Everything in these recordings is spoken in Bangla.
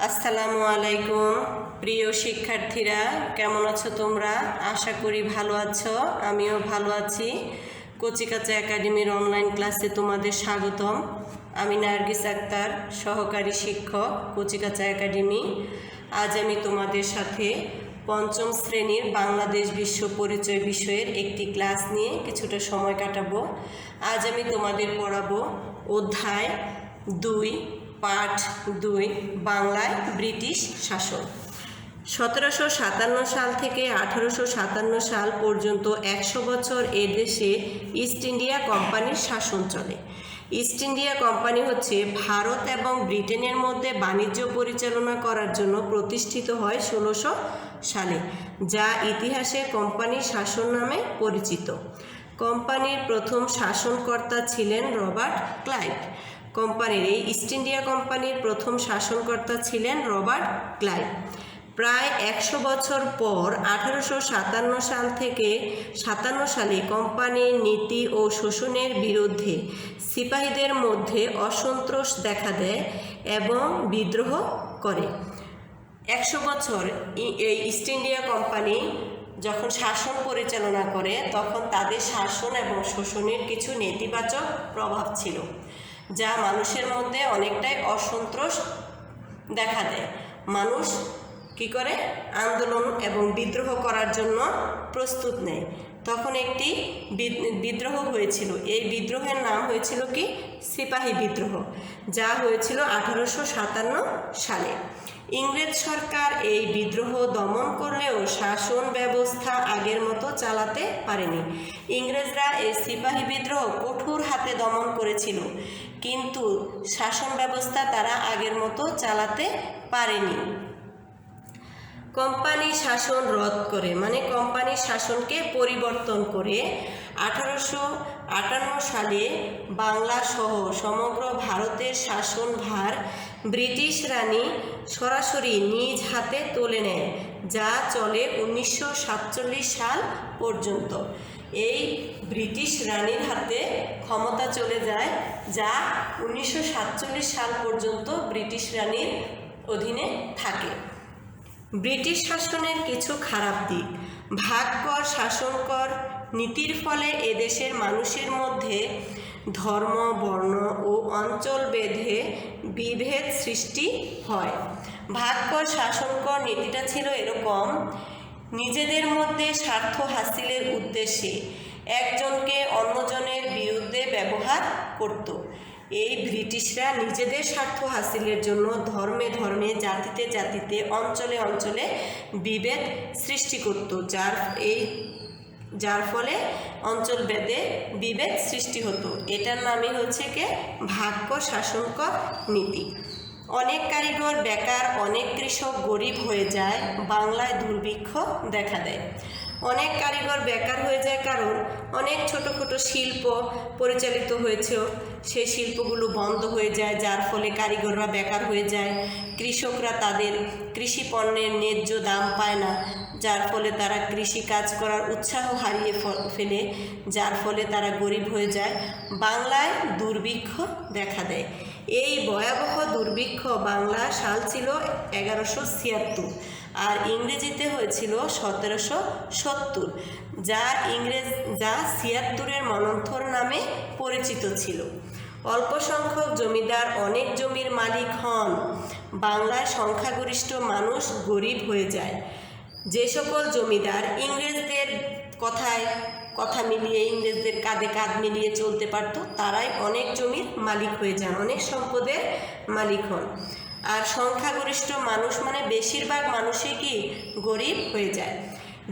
আসসালামু আলাইকুম প্রিয় শিক্ষার্থীরা, কেমন আছো তোমরা? আশা করি ভালো আছো। আমিও ভালো আছি। কচিকাঁচা একাডেমির অনলাইন ক্লাসে তোমাদের স্বাগতম। আমি নার্গিস আক্তার, সহকারী শিক্ষক, কচিকাঁচা একাডেমি। আজ আমি তোমাদের সাথে পঞ্চম শ্রেণীর বাংলাদেশ বিশ্ব পরিচয় বিষয়ের একটি ক্লাস নিয়ে কিছুটা সময় কাটাবো। আজ আমি তোমাদের পড়াবো অধ্যায় 2, পাঠ 2, বাংলায় ব্রিটিশ শাসন। 1757 সাল থেকে 1857 সাল পর্যন্ত 100 বছর এদেশে ইস্ট ইন্ডিয়া কোম্পানির শাসন চলে। ইস্ট ইন্ডিয়া কোম্পানি হচ্ছে ভারত এবং ব্রিটেনের মধ্যে বাণিজ্য পরিচালনা করার জন্য প্রতিষ্ঠিত হয় 1600 সালে, যা ইতিহাসে কোম্পানির শাসন নামে পরিচিত। কোম্পানির প্রথম শাসনকর্তা ছিলেন রবার্ট ক্লাইভ। এই ইস্ট ইন্ডিয়া কোম্পানির প্রথম শাসনকর্তা ছিলেন রবার্ট ক্লাইভ। প্রায় 100 বছর পর 1857 সাল থেকে 57 সালে কোম্পানির নীতি ও শোষণের বিরুদ্ধে সিপাহীদের মধ্যে অসন্তোষ দেখা দেয় এবং বিদ্রোহ করে। 100 বছর এই ইস্ট ইন্ডিয়া কোম্পানি যখন শাসন পরিচালনা করে, তখন তাদের শাসন এবং শোষণের কিছু নেতিবাচক প্রভাব ছিল, যা মানুষের মধ্যে অনেকটাই অসন্তোষ দেখা দেয়। মানুষ কি করে? আন্দোলন এবং বিদ্রোহ করার জন্য প্রস্তুত নেয়। তখন একটি বিদ্রোহ হয়েছিল। এই বিদ্রোহের নাম হয়েছিল কি? সিপাহী বিদ্রোহ, যা হয়েছিল 1857 সালে। ইংরেজ সরকার এই বিদ্রোহ দমন করলেও শাসন ব্যবস্থা আগের মতো চালাতে পারেনি। ইংরেজরা এই সিপাহী বিদ্রোহ কঠোর হাতে দমন করেছিল, কিন্তু শাসন ব্যবস্থা তারা আগের মতো চালাতে পারেনি। কোম্পানি শাসন রদ করে, মানে কোম্পানির শাসনকে পরিবর্তন করে 1858 সালে বাংলা সহ সমগ্র ভারতের শাসনভার ব্রিটিশ রানী সরাসরি নিজ হাতে তুলে নেয়, যা চলে 1947 সাল পর্যন্ত। এই ব্রিটিশ রানীর হাতে ক্ষমতা চলে যায়, যা 1947 সাল পর্যন্ত ব্রিটিশ রানীর অধীনে থাকে। ব্রিটিশ শাসনের কিছু খারাপ দিক: ভাগ কর শাসন কর নীতির ফলে এদেশের মানুষের মধ্যে ধর্ম, বর্ণ ও অঞ্চল ভেদে বিভেদ সৃষ্টি হয়। ভাগ কর শাসন কর নীতিটা ছিল এরকম: নিজেদের মধ্যে স্বার্থ হাসিলের উদ্দেশ্যে একজনকে অন্যজনের বিরুদ্ধে ব্যবহার করত। এই ব্রিটিশরা নিজেদের স্বার্থ হাসিলের জন্য ধর্মে ধর্মে, জাতিতে জাতিতে, অঞ্চলে অঞ্চলে বিভেদ সৃষ্টি করত, যার ফলে অঞ্চল ভেদে বিভেদ সৃষ্টি হতো। এটার নামই হচ্ছে ভাগ কর শাসন কর নীতি। অনেক কারিগর বেকার, অনেক কৃষক গরিব হয়ে যায়, বাংলায় দুর্ভিক্ষ দেখা দেয়। অনেক কারিগর বেকার হয়ে যায় কারণ অনেক ছোট ছোট শিল্প পরিচালিত হয়েছে, সেই শিল্পগুলো বন্ধ হয়ে যায়, যার ফলে কারিগররা বেকার হয়ে যায়। কৃষকরা তাদের কৃষি পণ্যের ন্যায্য দাম পায় না, যার ফলে তারা কৃষি কাজ করার উৎসাহ হারিয়ে ফেলে, যার ফলে তারা গরিব হয়ে যায়। বাংলায় দুর্ভিক্ষ দেখা দেয়। এই ভয়াবহ দুর্ভিক্ষ বাংলা সাল ছিল 1176 আর ইংরেজিতে হয়েছিল 1770, যা 76-এর মন্বন্তর নামে পরিচিত ছিল। অল্প সংখ্যক জমিদার অনেক জমির মালিক হন। বাংলায় সংখ্যাগরিষ্ঠ মানুষ গরিব হয়ে যায়। যে সকল জমিদার ইংরেজদের কথা মিলিয়ে, ইংরেজদের কাঁধে কাঁধ মিলিয়ে চলতে পারত, তারাই অনেক জমির মালিক হয়ে যান, অনেক সম্পদের মালিক হন। আর সংখ্যাগরিষ্ঠ মানুষ মানে বেশিরভাগ মানুষই কি? গরিব হয়ে যায়।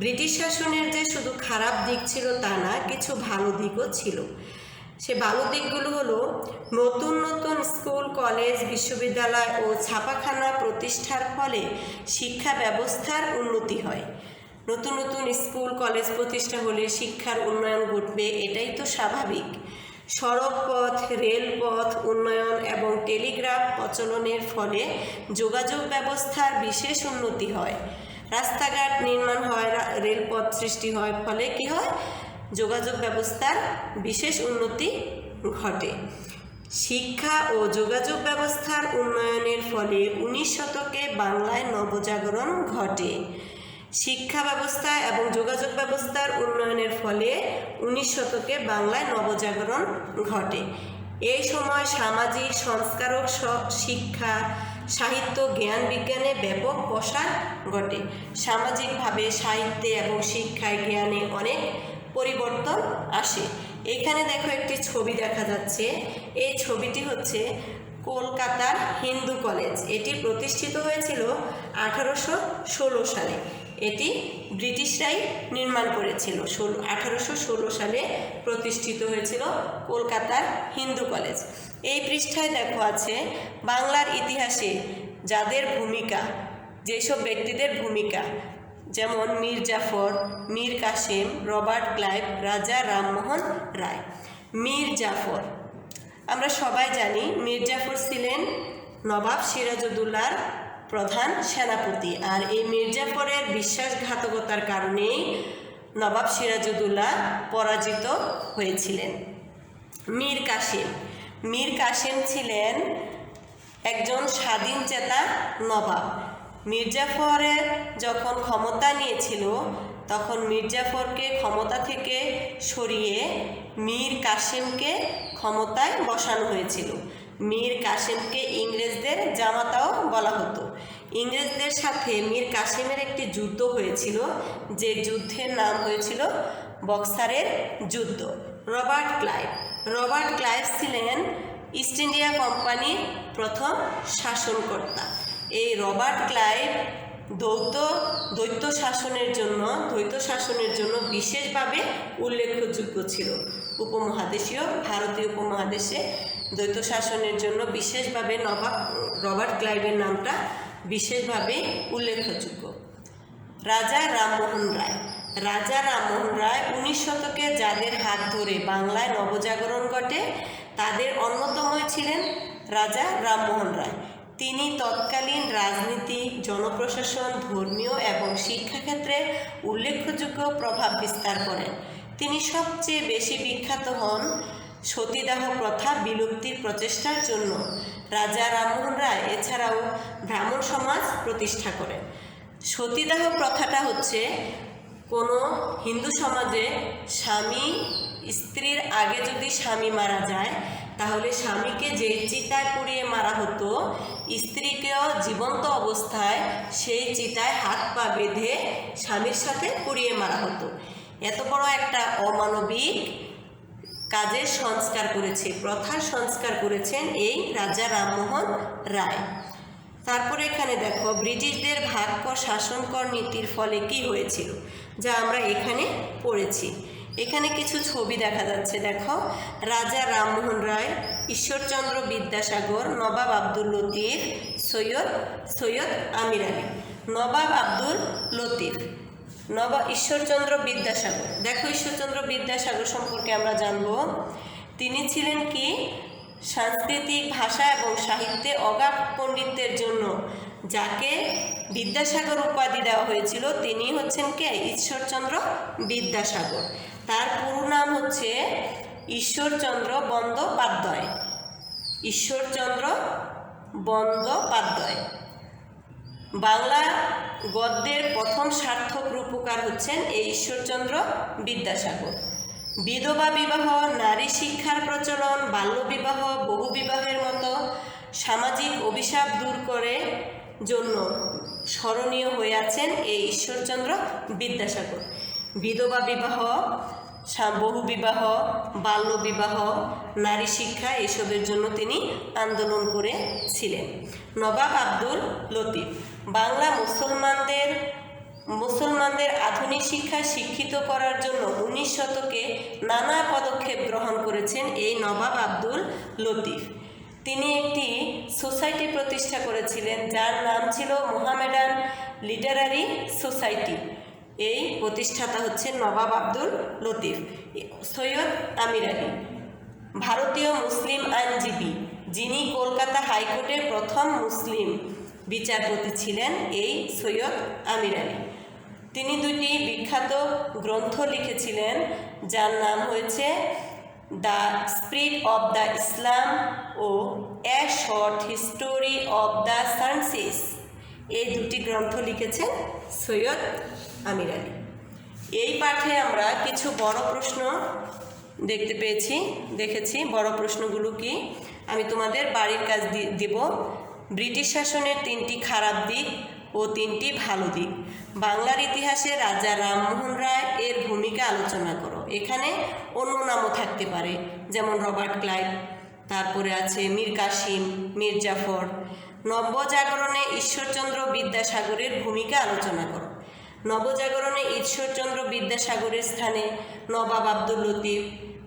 ব্রিটিশ শাসনের যে শুধু খারাপ দিক ছিল তা না, কিছু ভালো দিকও ছিল। সে ভালো দিকগুলো হলো: নতুন নতুন স্কুল, কলেজ, বিশ্ববিদ্যালয় ও ছাপাখানা প্রতিষ্ঠার ফলে শিক্ষা ব্যবস্থার উন্নতি হয়। নতুন নতুন স্কুল, কলেজ প্রতিষ্ঠা হলে শিক্ষার উন্নয়ন ঘটবে, এটাই তো স্বাভাবিক। সড়কপথ, রেলপথ উন্নয়ন এবং টেলিগ্রাফ প্রচলনের ফলে যোগাযোগ ব্যবস্থার বিশেষ উন্নতি হয়। রাস্তাঘাট নির্মাণ হয়, রেলপথ সৃষ্টি হয়, ফলে কি হয়? যোগাযোগ ব্যবস্থার বিশেষ উন্নতি ঘটে। শিক্ষা ও যোগাযোগ ব্যবস্থার উন্নয়নের ফলে 19 শতকে বাংলায় নবজাগরণ ঘটে। শিক্ষা ব্যবস্থা এবং যোগাযোগ ব্যবস্থার উন্নয়নের ফলে 19 শতকে বাংলায় নবজাগরণ ঘটে। এই সময় সামাজিক সংস্কারক শিক্ষা, সাহিত্য, জ্ঞান বিজ্ঞানে ব্যাপক প্রসার ঘটে। সামাজিকভাবে সাহিত্যে এবং শিক্ষায় জ্ঞানে অনেক পরিবর্তন আসে। এখানে দেখো একটি ছবি দেখা যাচ্ছে। এই ছবিটি হচ্ছে কলকাতার হিন্দু কলেজ। এটি প্রতিষ্ঠিত হয়েছিল 1816 সালে। এটি ব্রিটিশরাই নির্মাণ করেছিল। 1816 সালে প্রতিষ্ঠিত হয়েছিল কলকাতার হিন্দু কলেজ। এই পৃষ্ঠায় দেখো আছে বাংলার ইতিহাসে যাদের ভূমিকা, যেসব ব্যক্তিদের ভূমিকা, যেমন মীর জাফর, মীর কাসেম, রবার্ট ক্লাইভ, রাজা রামমোহন রায়। মীর জাফর, আমরা সবাই জানি মীর জাফর ছিলেন নবাব সিরাজউদ্দৌলার প্রধান সেনাপতি। আর এই মীর জাফরের বিশ্বাসঘাতকতার কারণেই নবাব সিরাজউদ্দৌলা পরাজিত হয়েছিলেন। মীর কাসেম, মীর কাসেম ছিলেন একজন স্বাধীনচেতা নবাব। মীর জাফরের যখন ক্ষমতা নিয়েছিল তখন মীর জাফরকে ক্ষমতা থেকে সরিয়ে মীর কাসেমকে ক্ষমতায় বসানো হয়েছিল। মীর কাসেমকে ইংরেজদের জামাতাও বলা হতো। ইংরেজদের সাথে মীর কাসেমের একটি যুদ্ধ হয়েছিল, যে যুদ্ধের নাম হয়েছিল বক্সারের যুদ্ধ। রবার্ট ক্লাইভ, রবার্ট ক্লাইভ ছিলেন ইস্ট ইন্ডিয়া কোম্পানির প্রথম শাসনকর্তা। এই রবার্ট ক্লাইভ দ্বৈত শাসনের জন্য বিশেষভাবে উল্লেখযোগ্য ছিল। উপমহাদেশীয় ভারতীয় উপমহাদেশে দ্বৈত শাসনের জন্য বিশেষভাবে রবার্ট ক্লাইভের নামটা বিশেষভাবে উল্লেখযোগ্য। রাজা রামমোহন রায়, রাজা রামমোহন রায় 19 শতকে যাদের হাত ধরে বাংলায় নবজাগরণ ঘটে তাদের অন্যতম ছিলেন রাজা রামমোহন রায়। তিনি তৎকালীন রাজনীতি, জনপ্রশাসন, ধর্মীয় এবং শিক্ষাক্ষেত্রে উল্লেখযোগ্য প্রভাব বিস্তার করেন। তিনি সবচেয়ে বেশি বিখ্যাত হন সতীদাহ প্রথা বিলুপ্তির প্রচেষ্টার জন্য। রাজা রামমোহন রায় এছাড়াও ব্রাহ্মণ সমাজ প্রতিষ্ঠা করেন। সতীদাহ প্রথাটা হচ্ছে কোনো হিন্দু সমাজে স্বামী স্ত্রীর আগে যদি স্বামী মারা যায় তাহলে স্বামীকে যে চিতায় পুড়িয়ে মারা হতো, স্ত্রীকেও জীবন্ত অবস্থায় সেই চিতায় হাত পা বেঁধে স্বামীর সাথে পুড়িয়ে মারা হতো। এত বড় একটা অমানবিক কাজের সংস্কার করেছে, প্রথার সংস্কার করেছেন এই রাজা রামমোহন রায়। তারপরে এখানে দেখো ব্রিটিশদের ভাগকর শাসনকর নীতির ফলে কি হয়েছিল, যা আমরা এখানে পড়েছি। এখানে কিছু ছবি দেখা যাচ্ছে, দেখো রাজা রামমোহন রায়, ঈশ্বরচন্দ্র বিদ্যাসাগর, নবাব আব্দুল লতিফ, সৈয়দ আমির আলী। নবাব আব্দুল লতিফ, ঈশ্বরচন্দ্র বিদ্যাসাগর। দেখো ঈশ্বরচন্দ্র বিদ্যাসাগর সম্পর্কে আমরা জানব। তিনি ছিলেন কি সাংস্কৃতিক, ভাষা এবং সাহিত্যে অগাধ পণ্ডিতের জন্য যাকে বিদ্যাসাগর উপাধি দেওয়া হয়েছিল তিনি হচ্ছেন কে? ঈশ্বরচন্দ্র বিদ্যাসাগর। তার পুরো নাম হচ্ছে ঈশ্বরচন্দ্র বন্দ্যোপাধ্যায়। ঈশ্বরচন্দ্র বন্দ্যোপাধ্যায়। বাংলা গদ্যের প্রথম সার্থক রূপকার হচ্ছেন এই ঈশ্বরচন্দ্র বিদ্যাসাগর। বিধবা বিবাহ, নারী শিক্ষার প্রচলন, বাল্যবিবাহ, বহুবিবাহের মতো সামাজিক অভিশাপ দূর করে জন্য স্মরণীয় হয়ে আছেন এই ঈশ্বরচন্দ্র বিদ্যাসাগর। বিধবা বিবাহ, বহুবিবাহ, বাল্যবিবাহ, নারী শিক্ষা এসবের জন্য তিনি আন্দোলন করেছিলেন। নবাব আব্দুল লতিফ বাংলা মুসলমানদের আধুনিক শিক্ষায় শিক্ষিত করার জন্য 19 শতকে নানা পদক্ষেপ গ্রহণ করেছেন এই নবাব আব্দুল লতিফ। তিনি একটি সোসাইটি প্রতিষ্ঠা করেছিলেন যার নাম ছিল মোহামেডান লিটারারি সোসাইটি। এই প্রতিষ্ঠাতা হচ্ছেন নবাব আব্দুল লতিফ। সৈয়দ আমির আলী ভারতীয় মুসলিম আইনজীবী, যিনি কলকাতা হাইকোর্টের প্রথম মুসলিম বিচারপতি ছিলেন এই সৈয়দ আমির আলী। তিনি দুটি বিখ্যাত গ্রন্থ লিখেছিলেন যার নাম হয়েছে the spirit of the Islam ও a short history of the sciences. এই দুটি গ্রন্থ লিখেছেন সৈয়দ আমির আলী। এই পাঠে আমরা কিছু বড় প্রশ্ন দেখেছি। বড় প্রশ্নগুলো কি আমি তোমাদের বাড়ির কাজ দিব। ব্রিটিশ শাসনের 3টি খারাপ দিক ও 3টি ভালো দিক। বাংলার ইতিহাসে রাজা রামমোহন রায় এর ভূমিকা আলোচনা করো। এখানে অন্য নামও থাকতে পারে, যেমন রবার্ট ক্লাইভ, তারপরে আছে মীর কাসিম, মীর জাফর। নবজাগরণে ঈশ্বরচন্দ্র বিদ্যাসাগরের ভূমিকা আলোচনা করো। নবজাগরণে ঈশ্বরচন্দ্র বিদ্যাসাগরের স্থানে নবাব আব্দুল লতিফ,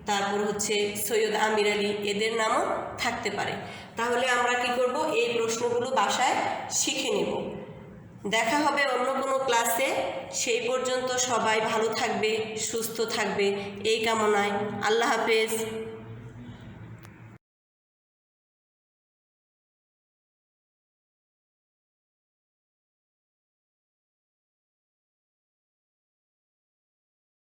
তারপর হচ্ছে সৈয়দ আমির আলী, এদের নামও থাকতে পারে। তাহলে আমরা কি করব, এই প্রশ্নগুলো বাসায় শিখে নেব। দেখা হবে অন্য কোনো ক্লাসে। সেই পর্যন্ত সবাই ভালো থাকবে, সুস্থ থাকবে এই কামনায়। আল্লাহ হাফেজ।